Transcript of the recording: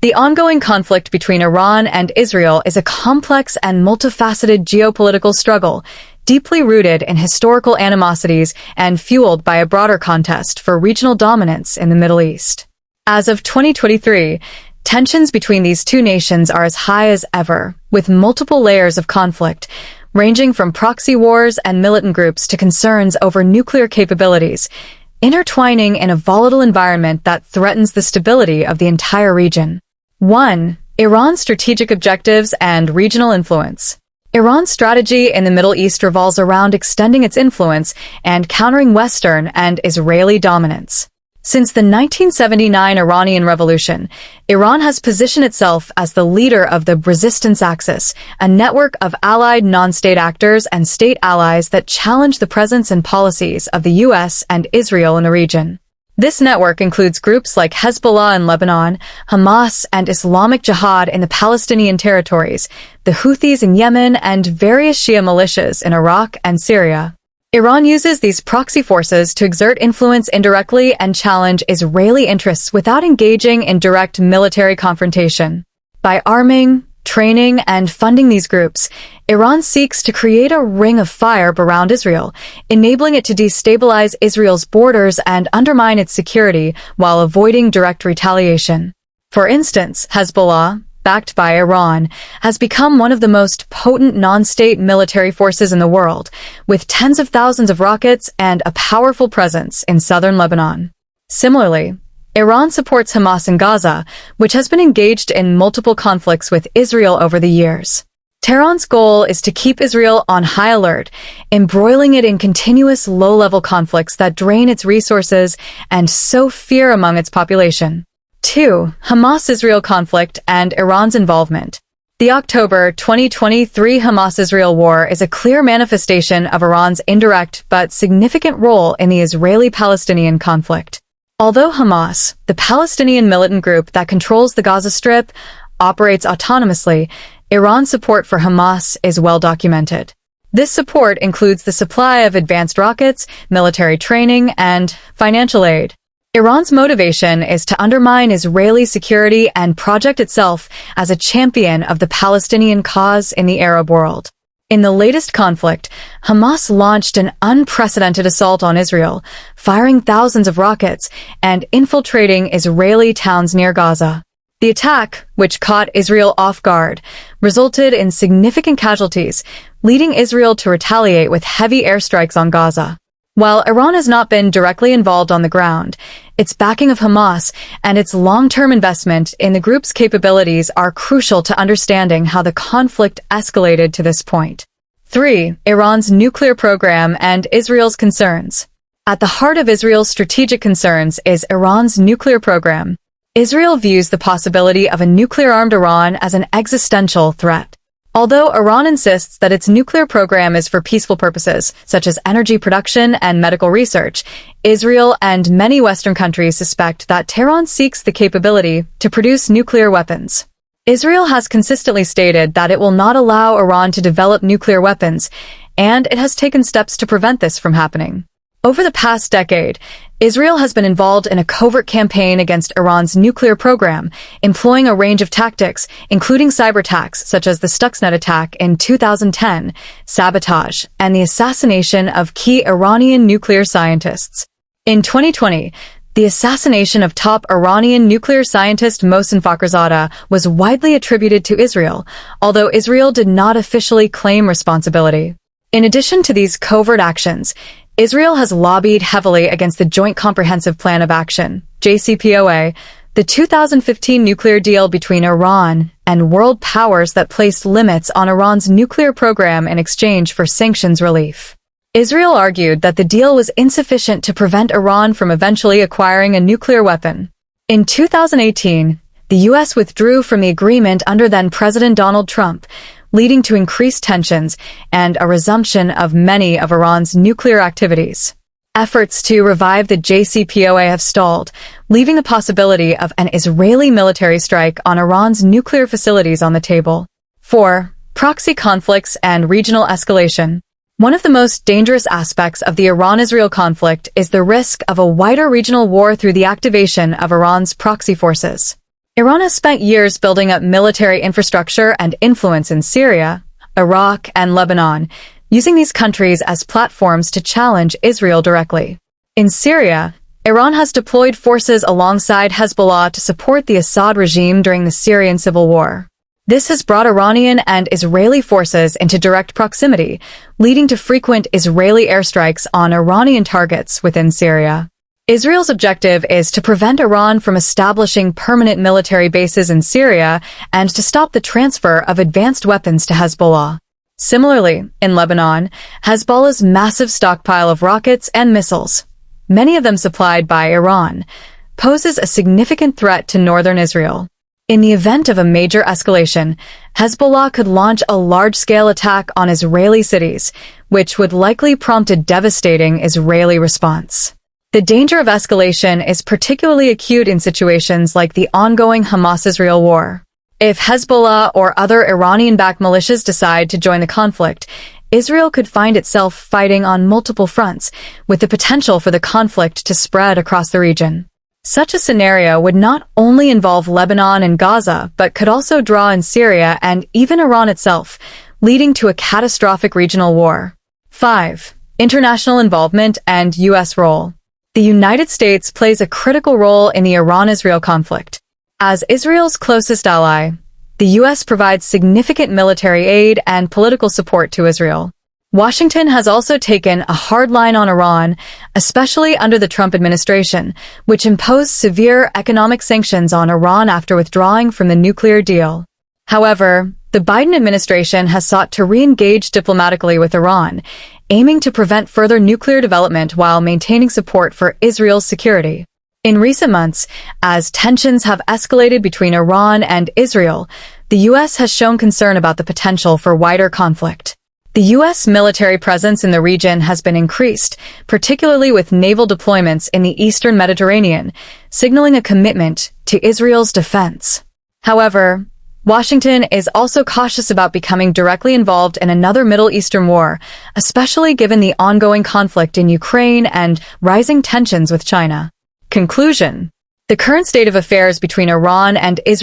The ongoing conflict between Iran and Israel is a complex and multifaceted geopolitical struggle, deeply rooted in historical animosities and fueled by a broader contest for regional dominance in the Middle East. As of 2023, tensions between these two nations are as high as ever, with multiple layers of conflict, ranging from proxy wars and militant groups to concerns over nuclear capabilities, intertwining in a volatile environment that threatens the stability of the entire region. 1. Iran's strategic objectives and regional influence. Iran's strategy in the Middle East revolves around extending its influence and countering Western and Israeli dominance. Since the 1979 Iranian Revolution, Iran has positioned itself as the leader of the Resistance Axis, a network of allied non-state actors and state allies that challenge the presence and policies of the U.S. and Israel in the region. This network includes groups like Hezbollah in Lebanon, Hamas and Islamic Jihad in the Palestinian territories, the Houthis in Yemen, and various Shia militias in Iraq and Syria. Iran uses these proxy forces to exert influence indirectly and challenge Israeli interests without engaging in direct military confrontation. By arming, training, and funding these groups, Iran seeks to create a ring of fire around Israel, enabling it to destabilize Israel's borders and undermine its security while avoiding direct retaliation. For instance, Hezbollah, backed by Iran, has become one of the most potent non-state military forces in the world, with tens of thousands of rockets and a powerful presence in southern Lebanon. Similarly, Iran supports Hamas in Gaza, which has been engaged in multiple conflicts with Israel over the years. Tehran's goal is to keep Israel on high alert, embroiling it in continuous low-level conflicts that drain its resources and sow fear among its population. 2. Hamas-Israel conflict and Iran's involvement. The October 2023 Hamas-Israel war is a clear manifestation of Iran's indirect but significant role in the Israeli-Palestinian conflict. Although Hamas, the Palestinian militant group that controls the Gaza Strip, operates autonomously, Iran's support for Hamas is well documented. This support includes the supply of advanced rockets, military training, and financial aid. Iran's motivation is to undermine Israeli security and project itself as a champion of the Palestinian cause in the Arab world. In the latest conflict, Hamas launched an unprecedented assault on Israel, firing thousands of rockets and infiltrating Israeli towns near Gaza. The attack, which caught Israel off guard, resulted in significant casualties, leading Israel to retaliate with heavy airstrikes on Gaza. While Iran has not been directly involved on the ground, its backing of Hamas and its long-term investment in the group's capabilities are crucial to understanding how the conflict escalated to this point. 3. Iran's nuclear program and Israel's concerns. At the heart of Israel's strategic concerns is Iran's nuclear program. Israel views the possibility of a nuclear-armed Iran as an existential threat. Although Iran insists that its nuclear program is for peaceful purposes, such as energy production and medical research, Israel and many Western countries suspect that Tehran seeks the capability to produce nuclear weapons. Israel has consistently stated that it will not allow Iran to develop nuclear weapons, and it has taken steps to prevent this from happening. Over the past decade, Israel has been involved in a covert campaign against Iran's nuclear program, employing a range of tactics, including cyber attacks such as the Stuxnet attack in 2010, sabotage, and the assassination of key Iranian nuclear scientists. In 2020, the assassination of top Iranian nuclear scientist Mohsen Fakhrizadeh was widely attributed to Israel, although Israel did not officially claim responsibility. In addition to these covert actions, Israel has lobbied heavily against the Joint Comprehensive Plan of Action, JCPOA, the 2015 nuclear deal between Iran and world powers that placed limits on Iran's nuclear program in exchange for sanctions relief. Israel argued that the deal was insufficient to prevent Iran from eventually acquiring a nuclear weapon. In 2018, the U.S. withdrew from the agreement under then-President Donald Trump, leading to increased tensions and a resumption of many of Iran's nuclear activities. Efforts to revive the JCPOA have stalled, leaving the possibility of an Israeli military strike on Iran's nuclear facilities on the table. 4. Proxy conflicts and regional escalation. One of the most dangerous aspects of the Iran-Israel conflict is the risk of a wider regional war through the activation of Iran's proxy forces. Iran has spent years building up military infrastructure and influence in Syria, Iraq, and Lebanon, using these countries as platforms to challenge Israel directly. In Syria, Iran has deployed forces alongside Hezbollah to support the Assad regime during the Syrian civil war. This has brought Iranian and Israeli forces into direct proximity, leading to frequent Israeli airstrikes on Iranian targets within Syria. Israel's objective is to prevent Iran from establishing permanent military bases in Syria and to stop the transfer of advanced weapons to Hezbollah. Similarly, in Lebanon, Hezbollah's massive stockpile of rockets and missiles, many of them supplied by Iran, poses a significant threat to northern Israel. In the event of a major escalation, Hezbollah could launch a large-scale attack on Israeli cities, which would likely prompt a devastating Israeli response. The danger of escalation is particularly acute in situations like the ongoing Hamas-Israel war. If Hezbollah or other Iranian-backed militias decide to join the conflict, Israel could find itself fighting on multiple fronts, with the potential for the conflict to spread across the region. Such a scenario would not only involve Lebanon and Gaza, but could also draw in Syria and even Iran itself, leading to a catastrophic regional war. 5. International involvement and U.S. role. The United States plays a critical role in the Iran-Israel conflict. As Israel's closest ally, the U.S. provides significant military aid and political support to Israel. Washington has also taken a hard line on Iran, especially under the Trump administration, which imposed severe economic sanctions on Iran after withdrawing from the nuclear deal. However, the Biden administration has sought to re-engage diplomatically with Iran, aiming to prevent further nuclear development while maintaining support for Israel's security. In recent months, as tensions have escalated between Iran and Israel, the U.S. has shown concern about the potential for wider conflict. The U.S. military presence in the region has been increased, particularly with naval deployments in the eastern Mediterranean, signaling a commitment to Israel's defense. However, Washington is also cautious about becoming directly involved in another Middle Eastern war, especially given the ongoing conflict in Ukraine and rising tensions with China. Conclusion: the current state of affairs between Iran and Israel